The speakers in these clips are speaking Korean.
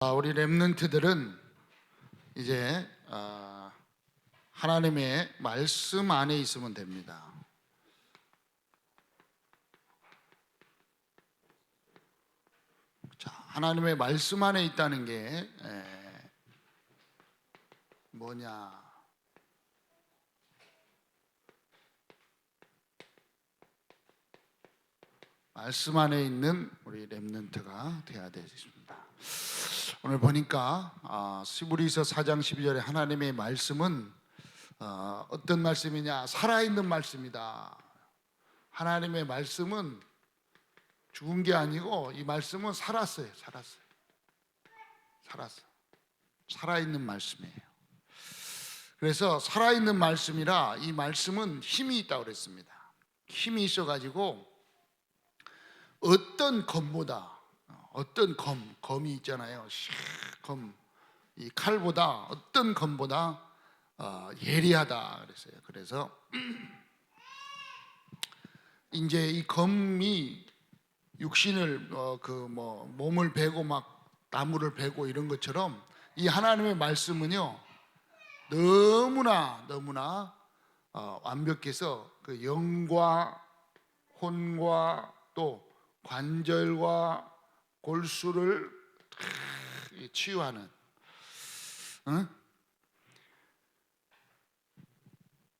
우리 렘넌트들은 이제 하나님의 말씀 안에 있으면 됩니다. 자, 하나님의 말씀 안에 있다는 게 뭐냐? 말씀 안에 있는 우리 렘넌트가 되어야 되겠습니다. 오늘 보니까 스브리서 4장 12절에 하나님의 말씀은 어떤 말씀이냐? 살아있는 말씀이다. 하나님의 말씀은 죽은 게 아니고 이 말씀은 살았어요. 살아있는 말씀이에요. 그래서 살아있는 말씀이라 이 말씀은 힘이 있다고 그랬습니다. 힘이 있어가지고 어떤 검보다, 어떤 검이 있잖아요. 이 칼보다, 어떤 검보다 예리하다 그랬어요. 그래서 이제 이 검이 육신을 몸을 베고 막 나무를 베고 이런 것처럼 이 하나님의 말씀은요 너무나 완벽해서 그 영과 혼과 또 관절과 골수를 치유하는,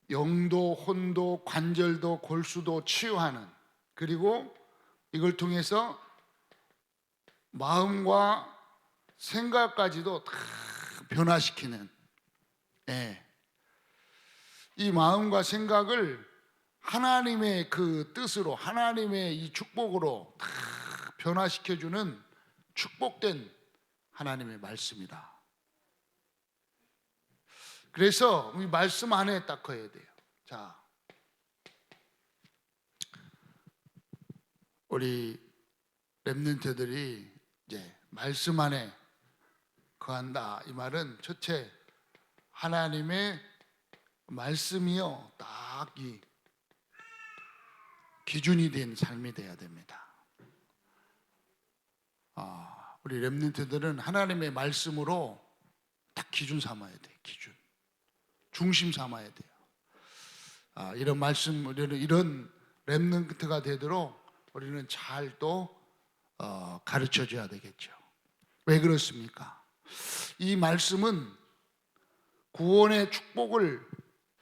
영도 혼도 관절도 골수도 치유하는, 그리고 이걸 통해서 마음과 생각까지도 다 변화시키는, 이 마음과 생각을 하나님의 그 뜻으로, 하나님의 이 축복으로 다 변화시켜주는 축복된 하나님의 말씀이다. 그래서 이 말씀 안에 딱 거해야 돼요. 자, 우리 렘넌트들이 이제 말씀 안에 거한다. 이 말은 첫째, 하나님의 말씀이요 딱 이 기준이 된 삶이 돼야 됩니다. 우리 렘넌트들은 하나님의 말씀으로 딱 기준 삼아야 돼요. 기준, 중심 삼아야 돼요. 이런 말씀, 이런 렘넌트가 되도록 우리는 잘 또 가르쳐 줘야 되겠죠. 왜 그렇습니까? 이 말씀은 구원의 축복을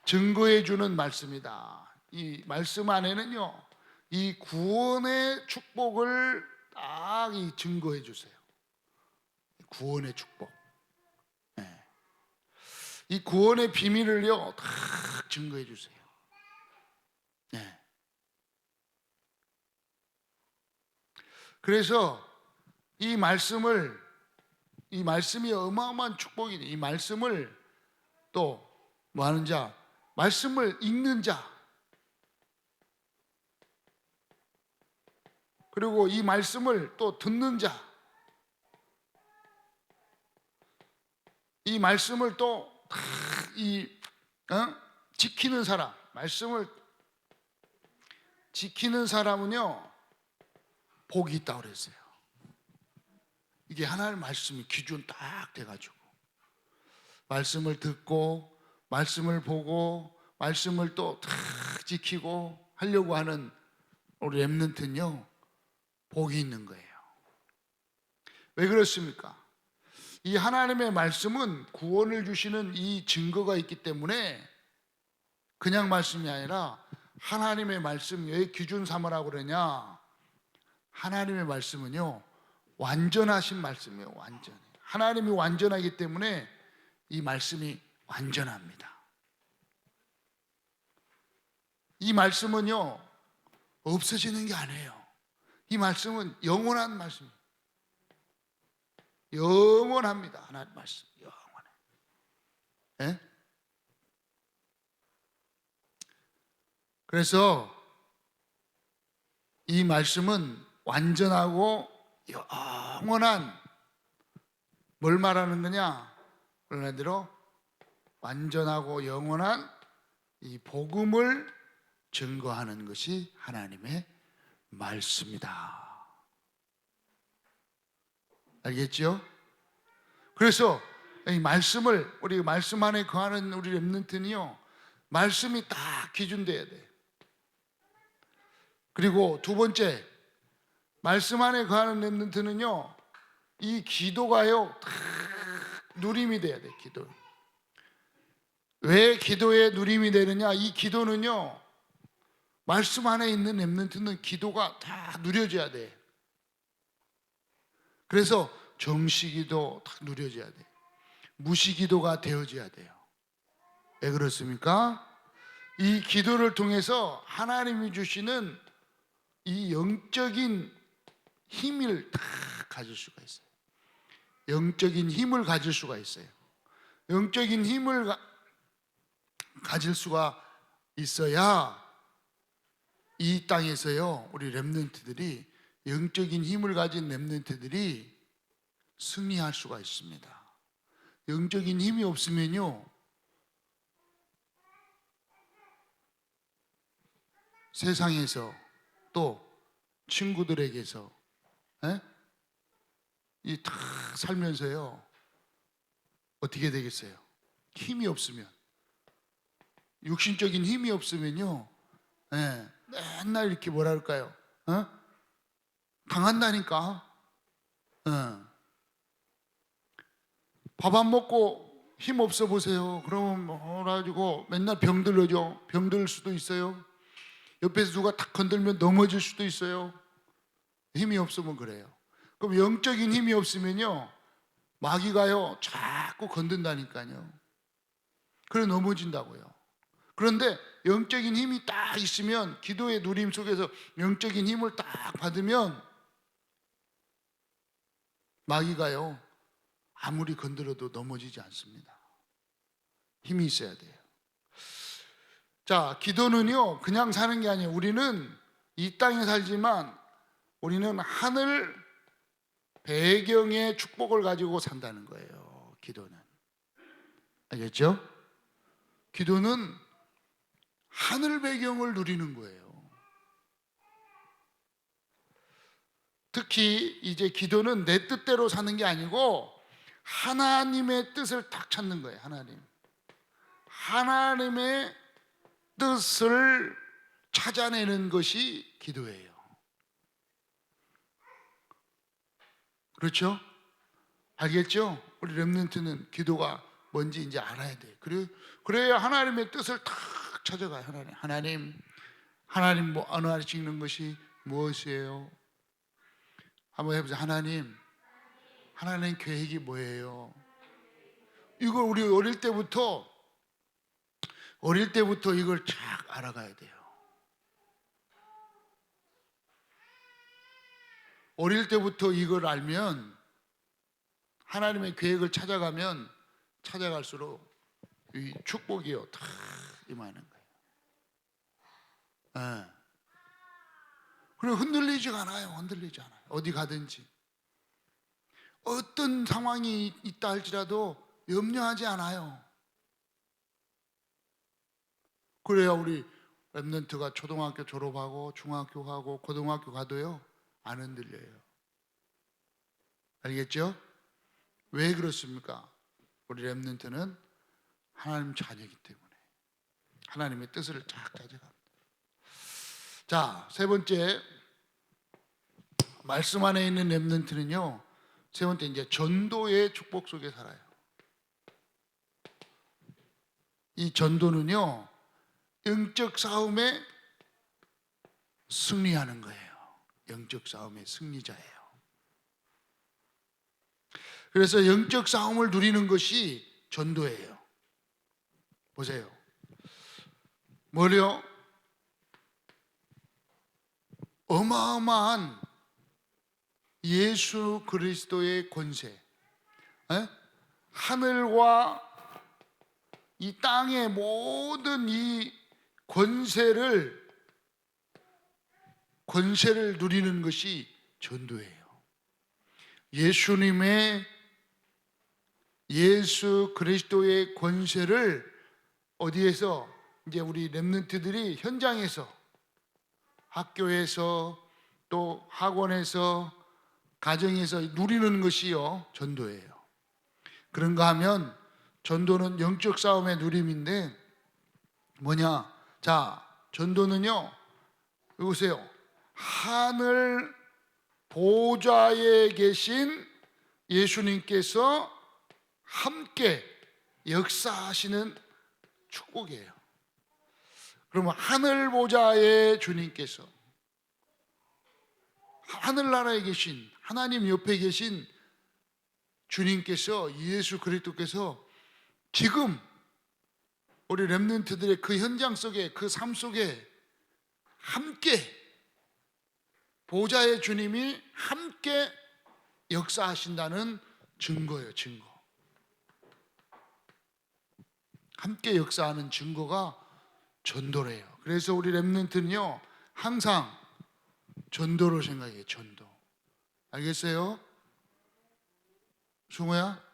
증거해 주는 말씀이다. 이 말씀 안에는요 이 구원의 축복을 딱 증거해 주세요. 구원의 축복, 이 구원의 비밀을요 딱 증거해 주세요. 그래서 이 말씀이 어마어마한 축복이네. 이 말씀을 또 뭐 하는 자, 말씀을 읽는 자, 그리고 이 말씀을 또 듣는 자, 이 말씀을 또 지키는 사람, 말씀을 지키는 사람은요 복이 있다고 그랬어요. 이게 하나님의 말씀이 기준 딱 돼가지고 말씀을 듣고 말씀을 보고 말씀을 또 딱 지키고 하려고 하는 우리 렘넌트는요 복이 있는 거예요. 왜 그렇습니까? 이 하나님의 말씀은 구원을 주시는 이 증거가 있기 때문에 그냥 말씀이 아니라 하나님의 말씀, 왜 기준 삼으라고 그러냐? 하나님의 말씀은요 완전하신 말씀이에요. 완전히 하나님이 완전하기 때문에 이 말씀이 완전합니다. 이 말씀은요 없어지는 게 아니에요. 이 말씀은 영원한 말씀이에요. 영원합니다. 하나님 말씀 영원해. 그래서 이 말씀은 완전하고 영원한, 뭘 말하는 거냐? 그런대로 완전하고 영원한 이 복음을 증거하는 것이 하나님의 말씀이다. 알겠죠? 그래서 이 말씀을, 우리 말씀 안에 거하는 우리 렘넌트는요, 말씀이 딱 기준돼야 돼. 그리고 두 번째, 말씀 안에 거하는 렘넌트는요, 이 기도가요 딱 누림이 돼야 돼. 기도. 왜 기도의 누림이 되느냐? 이 기도는요, 말씀 안에 있는 렘넌트는 기도가 다 누려져야 돼. 그래서 정시기도 딱 누려져야 돼. 무시기도가 되어져야 돼요. 왜 그렇습니까? 이 기도를 통해서 하나님이 주시는 이 영적인 힘을 다 가질 수가 있어요. 영적인 힘을 가질 수가 있어요. 영적인 힘을 가질 수가 있어야 이 땅에서요, 우리 렘넌트들이, 영적인 힘을 가진 렘넌트들이 승리할 수가 있습니다. 영적인 힘이 없으면요, 세상에서 또 친구들에게서 이 다 살면서요, 어떻게 되겠어요? 힘이 없으면, 육신적인 힘이 없으면요, 맨날 이렇게 뭐라 그럴까요? 당한다니까. 밥 안 먹고 힘 없어 보세요. 그러면 뭐라 가지고 맨날 병들어져. 병들 수도 있어요. 옆에서 누가 탁 건들면 넘어질 수도 있어요. 힘이 없으면 그래요. 그럼 영적인 힘이 없으면요, 마귀가요 자꾸 건든다니까요. 그래 넘어진다고요. 그런데 영적인 힘이 딱 있으면, 기도의 누림 속에서 영적인 힘을 딱 받으면 마귀가요 아무리 건드려도 넘어지지 않습니다. 힘이 있어야 돼요. 자, 기도는요 그냥 사는 게 아니에요. 우리는 이 땅에 살지만 우리는 하늘 배경의 축복을 가지고 산다는 거예요. 기도는. 알겠죠? 기도는 하늘 배경을 누리는 거예요. 특히 이제 기도는 내 뜻대로 사는 게 아니고 하나님의 뜻을 딱 찾는 거예요. 하나님의 뜻을 찾아내는 것이 기도예요. 그렇죠? 알겠죠? 우리 렘넌트는 기도가 뭔지 이제 알아야 돼요. 그래야 하나님의 뜻을 딱 찾아가요. 하나님 뭐 어느 하나 찍는 것이 무엇이에요? 한번 해보세요. 하나님 계획이 뭐예요? 이걸 우리 어릴 때부터 이걸 쫙 알아가야 돼요. 어릴 때부터 이걸 알면, 하나님의 계획을 찾아갈수록 이 축복이요 다 임하는 거예요. 그리고 흔들리지가 않아요. 어디 가든지 어떤 상황이 있다 할지라도 염려하지 않아요. 그래야 우리 렘넌트가 초등학교 졸업하고 중학교 가고 고등학교 가도요 안 흔들려요. 알겠죠? 왜 그렇습니까? 우리 렘넌트는 하나님 자녀이기 때문에 하나님의 뜻을 쫙 찾아갑니다. 자, 세 번째, 말씀 안에 있는 렘넌트는요, 세 번째 이제 전도의 축복 속에 살아요. 이 전도는요 영적 싸움에 승리하는 거예요. 영적 싸움의 승리자예요. 그래서 영적 싸움을 누리는 것이 전도예요. 보세요. 뭐요? 어마어마한 예수 그리스도의 권세, 하늘과 이 땅의 모든 이 권세를 누리는 것이 전도예요. 예수 그리스도의 권세를 어디에서, 이제 우리 렘넌트들이 현장에서, 학교에서, 또 학원에서, 가정에서 누리는 것이요 전도예요. 그런가 하면 전도는 영적 싸움의 누림인데 뭐냐? 자, 전도는요, 여기 보세요. 하늘 보좌에 계신 예수님께서 함께 역사하시는 축복이에요. 그러면 하늘 보좌의 주님께서, 하늘나라에 계신 하나님 옆에 계신 주님께서, 예수 그리스도께서 지금 우리 렘넌트들의 그 현장 속에, 그 삶 속에 함께, 보좌의 주님이 함께 역사하신다는 증거예요. 증거. 함께 역사하는 증거가 전도래요. 그래서 우리 렘넌트는요, 항상 전도를 생각해요. 전도. 알겠어요? 승호야,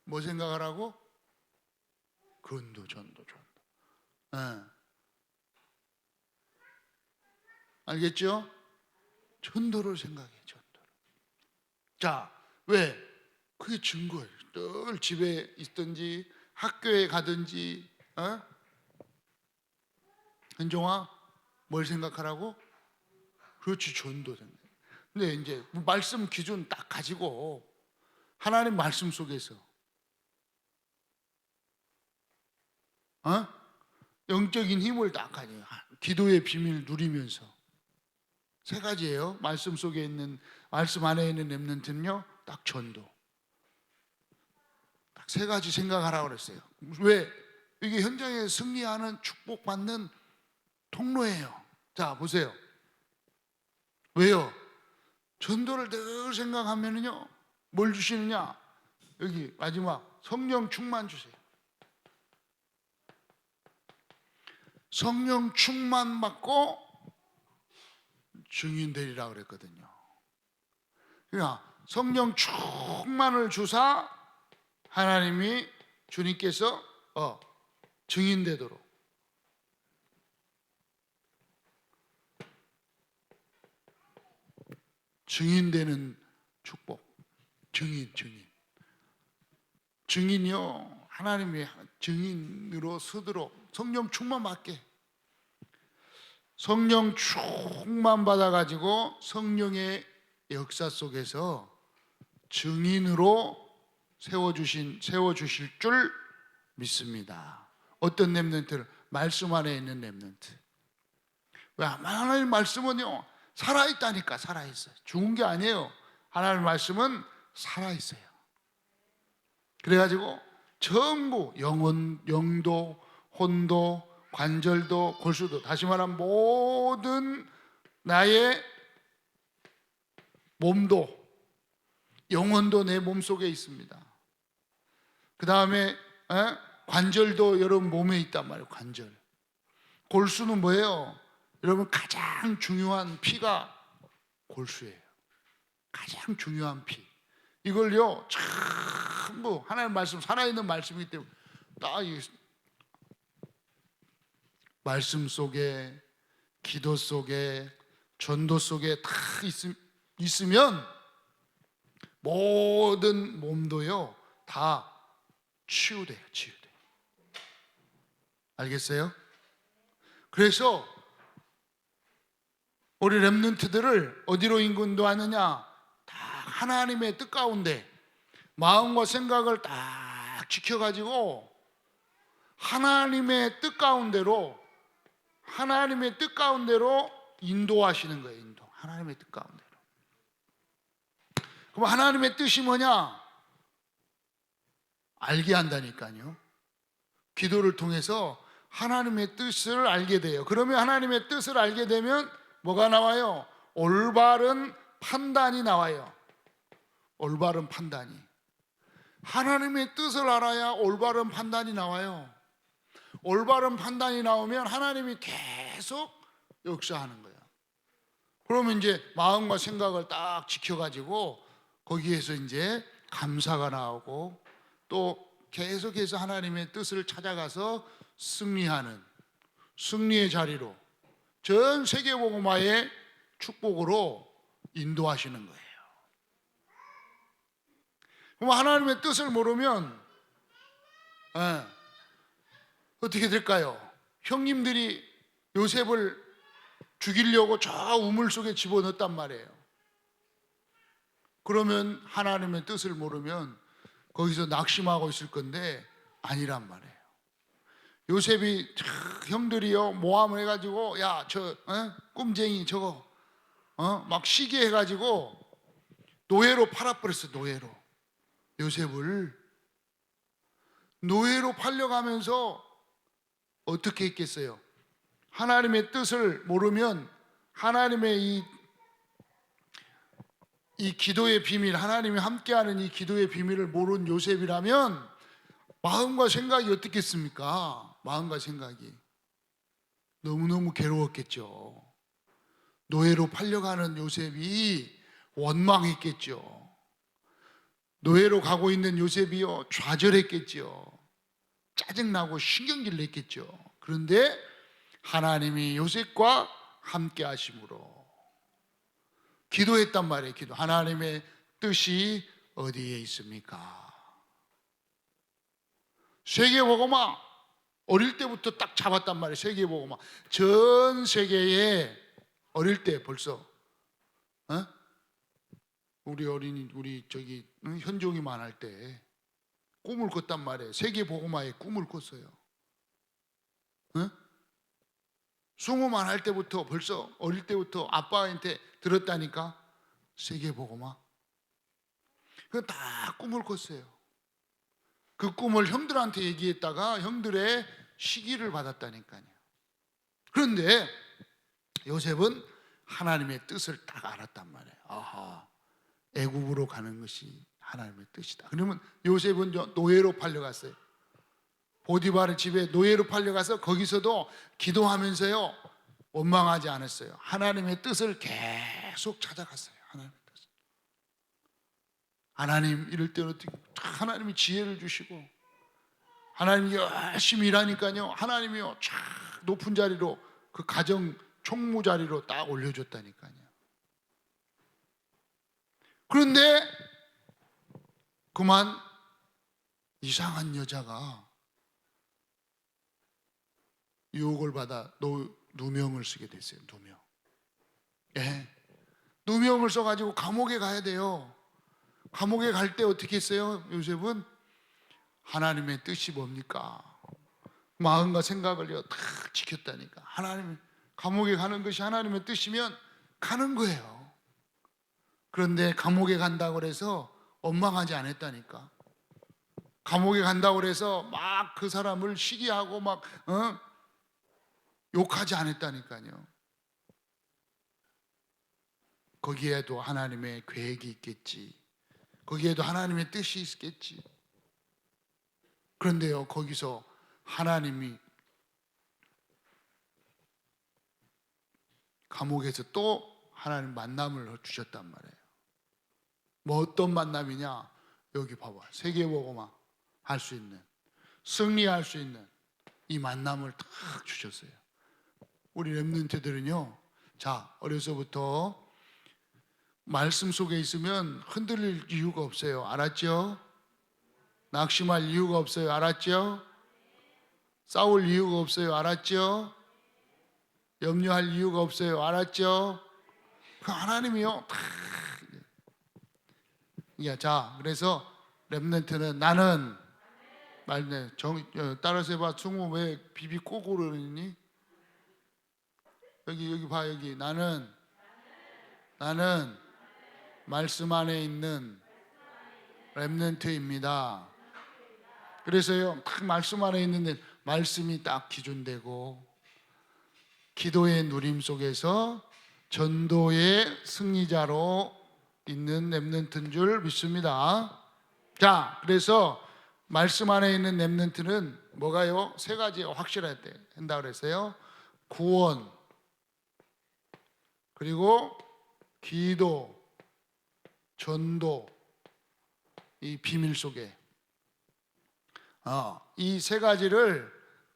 뭐 생각하라고? 전도. 네. 알겠죠? 전도를 생각해. 전도를. 자, 왜? 그게 증거예요. 늘 집에 있든지 학교에 가든지. 현종아, 뭘 생각하라고? 그렇지, 전도 생각. 근데 이제 말씀 기준 딱 가지고 하나님 말씀 속에서 영적인 힘을 딱 가지고 기도의 비밀 누리면서, 세 가지예요. 말씀 속에 있는, 말씀 안에 있는 렘넌트는요, 딱 전도. 딱 세 가지 생각하라고 그랬어요. 왜? 이게 현장에 승리하는, 축복받는 통로예요. 자, 보세요. 왜요? 전도를 늘 생각하면은요, 뭘 주시느냐? 여기 마지막 성령 충만 주세요. 성령 충만 받고 증인 되리라 그랬거든요. 그러니까 성령 충만을 주사 하나님이, 주님께서 증인 되도록. 증인 되는 축복. 증인이요, 하나님의 증인으로 서도록 성령 충만 받게. 성령 충만 받아가지고 성령의 역사 속에서 증인으로 세워주실 줄 믿습니다. 어떤 렘넌트를? 말씀 안에 있는 렘넌트. 왜? 하나님 말씀은요, 살아있다니까. 살아있어요. 죽은 게 아니에요. 하나님 말씀은 살아있어요. 그래가지고 전부 영도, 혼도, 관절도, 골수도, 다시 말하면 모든 나의 몸도, 영혼도 내 몸속에 있습니다. 그 다음에 관절도 여러분 몸에 있단 말이에요. 관절. 골수는 뭐예요? 여러분 가장 중요한 피가 골수예요. 가장 중요한 피. 이걸요 전부 하나님 말씀, 살아있는 말씀이기 때문에 딱 이 말씀 속에, 기도 속에, 전도 속에 다 있으면 모든 몸도요 다 치유돼요. 알겠어요? 그래서 우리 렘넌트들을 어디로 인도하느냐? 다 하나님의 뜻 가운데 마음과 생각을 딱 지켜가지고 하나님의 뜻 가운데로 인도하시는 거예요. 하나님의 뜻 가운데로. 그럼 하나님의 뜻이 뭐냐? 알게 한다니까요. 기도를 통해서 하나님의 뜻을 알게 돼요. 그러면 하나님의 뜻을 알게 되면 뭐가 나와요? 올바른 판단이 나와요. 올바른 판단이. 하나님의 뜻을 알아야 올바른 판단이 나와요. 올바른 판단이 나오면 하나님이 계속 역사하는 거예요. 그러면 이제 마음과 생각을 딱 지켜가지고 거기에서 이제 감사가 나오고 또 계속해서 하나님의 뜻을 찾아가서 승리하는, 승리의 자리로, 전 세계복음화의 축복으로 인도하시는 거예요. 그럼 하나님의 뜻을 모르면 어떻게 될까요? 형님들이 요셉을 죽이려고 저 우물 속에 집어넣었단 말이에요. 그러면 하나님의 뜻을 모르면 거기서 낙심하고 있을 건데 아니란 말이에요. 요셉이 형들이요 모함을 해가지고 야 저 꿈쟁이 저거 막 시게 해가지고 노예로 팔아버렸어. 노예로. 요셉을 노예로 팔려가면서 어떻게 했겠어요? 하나님의 뜻을 모르면 하나님의 이 기도의 비밀, 하나님이 함께하는 이 기도의 비밀을 모르는 요셉이라면 마음과 생각이 어떻겠습니까? 마음과 생각이 너무너무 괴로웠겠죠. 노예로 팔려가는 요셉이 원망했겠죠. 노예로 가고 있는 요셉이요 좌절했겠죠. 짜증나고 신경질 냈겠죠. 그런데 하나님이 요셉과 함께 하심으로 기도했단 말이에요. 기도. 하나님의 뜻이 어디에 있습니까? 세계복음화 어릴 때부터 딱 잡았단 말이에요. 세계복음화 전 세계에 어릴 때 벌써 우리 어린이 우리 저기 현종이만 할 때 꿈을 꿨단 말이에요. 세계복음화의 꿈을 꿨어요. 수모만 할 때부터 벌써 어릴 때부터 아빠한테 들었다니까. 세계복음화 그 다 꿈을 꿨어요. 그 꿈을 형들한테 얘기했다가 형들의 시기를 받았다니까요. 그런데 요셉은 하나님의 뜻을 딱 알았단 말이에요. 아하, 애굽으로 가는 것이 하나님의 뜻이다. 그러면 요셉은 노예로 팔려갔어요. 보디바르 집에 노예로 팔려가서 거기서도 기도하면서요 원망하지 않았어요. 하나님의 뜻을 계속 찾아갔어요. 하나님의 뜻을. 하나님 이럴 때는 어떻게 하나님이 지혜를 주시고 하나님이 열심히 일하니까요 하나님이요 쫙 높은 자리로 그 가정 총무 자리로 딱 올려줬다니까요. 그런데 그만 이상한 여자가 유혹을 받아 누명을 쓰게 됐어요. 누명. 예. 누명을 써가지고 감옥에 가야 돼요. 감옥에 갈 때 어떻게 했어요? 요셉은 하나님의 뜻이 뭡니까? 마음과 생각을 다 지켰다니까. 하나님 감옥에 가는 것이 하나님의 뜻이면 가는 거예요. 그런데 감옥에 간다고 해서 원망하지 않았다니까. 감옥에 간다고 해서 막 그 사람을 시기하고 막 욕하지 않았다니까요. 거기에도 하나님의 계획이 있겠지. 거기에도 하나님의 뜻이 있겠지. 그런데요, 거기서 하나님이 감옥에서 또 하나님 만남을 주셨단 말이에요. 뭐 어떤 만남이냐? 여기 봐봐. 세계복음화 할 수 있는, 승리할 수 있는 이 만남을 딱 주셨어요. 우리 렘넌트들은요, 자, 어려서부터 말씀 속에 있으면 흔들릴 이유가 없어요. 알았죠? 낙심할 이유가 없어요. 알았죠? 싸울 이유가 없어요. 알았죠? 염려할 이유가 없어요. 알았죠? 그 하나님이요. 자, 그래서 렘넌트는 나는 말네 따라서 해봐. 승우 왜 비비 꼬고 그러니? 여기 봐. 여기 나는 말씀 안에 있는 렘넌트입니다. 그래서요 말씀 안에 있는 말씀이 딱 기준되고 기도의 누림 속에서 전도의 승리자로 있는 렘넌트인 줄 믿습니다. 자, 그래서 말씀 안에 있는 렘넌트는 뭐가요? 세 가지가 확실해야 된다고 그랬어요. 구원, 그리고 기도, 전도, 이 비밀 속에 이 세 가지를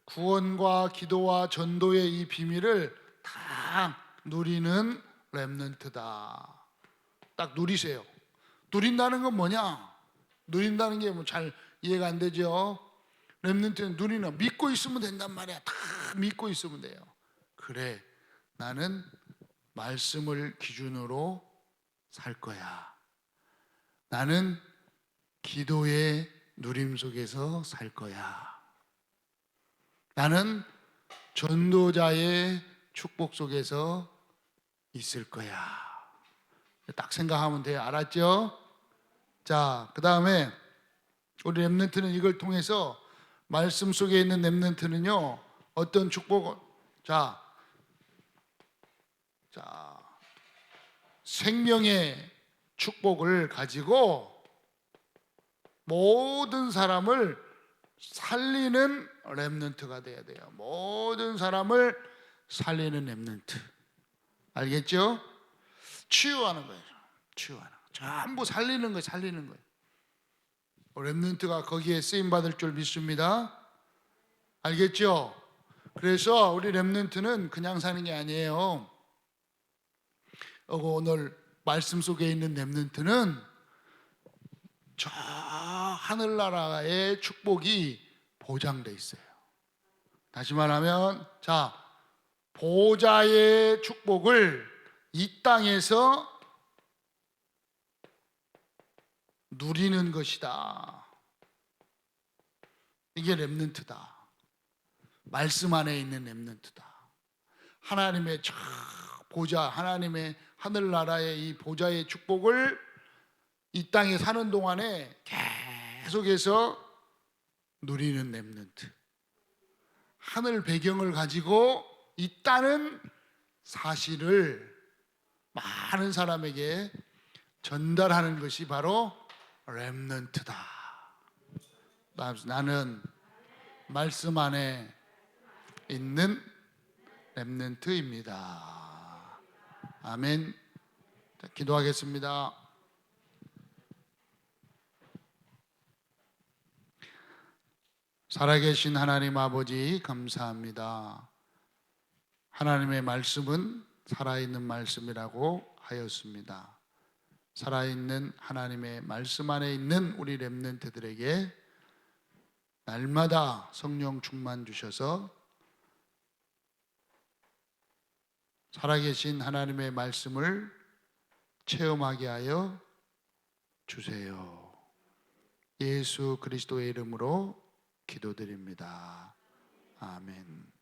구원과 기도와 전도의 이 비밀을 다 누리는 렘넌트다. 딱 누리세요. 누린다는 건 뭐냐? 누린다는 게 뭐 잘 이해가 안 되죠. 렘넌트는 누리는 믿고 있으면 된단 말이야. 다 믿고 있으면 돼요. 그래, 나는 말씀을 기준으로 살 거야. 나는 기도의 누림 속에서 살 거야. 나는 전도자의 축복 속에서 있을 거야. 딱 생각하면 돼요. 알았죠? 자, 그 다음에 우리 렘넌트는 이걸 통해서 말씀 속에 있는 렘넌트는요, 어떤 축복을, 자, 생명의 축복을 가지고 모든 사람을 살리는 렘넌트가 돼야 돼요. 모든 사람을 살리는 렘넌트. 알겠죠? 치유하는 거예요. 치유하는 거. 전부 살리는 거예요. 살리는 거예요. 렘넌트가 거기에 쓰임 받을 줄 믿습니다. 알겠죠? 그래서 우리 렘넌트는 그냥 사는 게 아니에요. 오늘 말씀 속에 있는 렘넌트는 저 하늘나라의 축복이 보장돼 있어요. 다시 말하면, 자, 보좌의 축복을 이 땅에서 누리는 것이다. 이게 렘넌트다. 말씀 안에 있는 렘넌트다. 하나님의 보좌, 하나님의 하늘나라의 이 보좌의 축복을 이 땅에 사는 동안에 계속해서 누리는 렘넌트. 하늘 배경을 가지고 있다는 사실을 많은 사람에게 전달하는 것이 바로 렘넌트다. 나는 말씀 안에 있는 렘넌트입니다. 아멘. 자, 기도하겠습니다. 살아계신 하나님 아버지, 감사합니다. 하나님의 말씀은 살아있는 말씀이라고 하였습니다. 살아있는 하나님의 말씀 안에 있는 우리 렘넌트들에게 날마다 성령 충만 주셔서 살아계신 하나님의 말씀을 체험하게 하여 주세요. 예수 그리스도의 이름으로 기도드립니다. 아멘.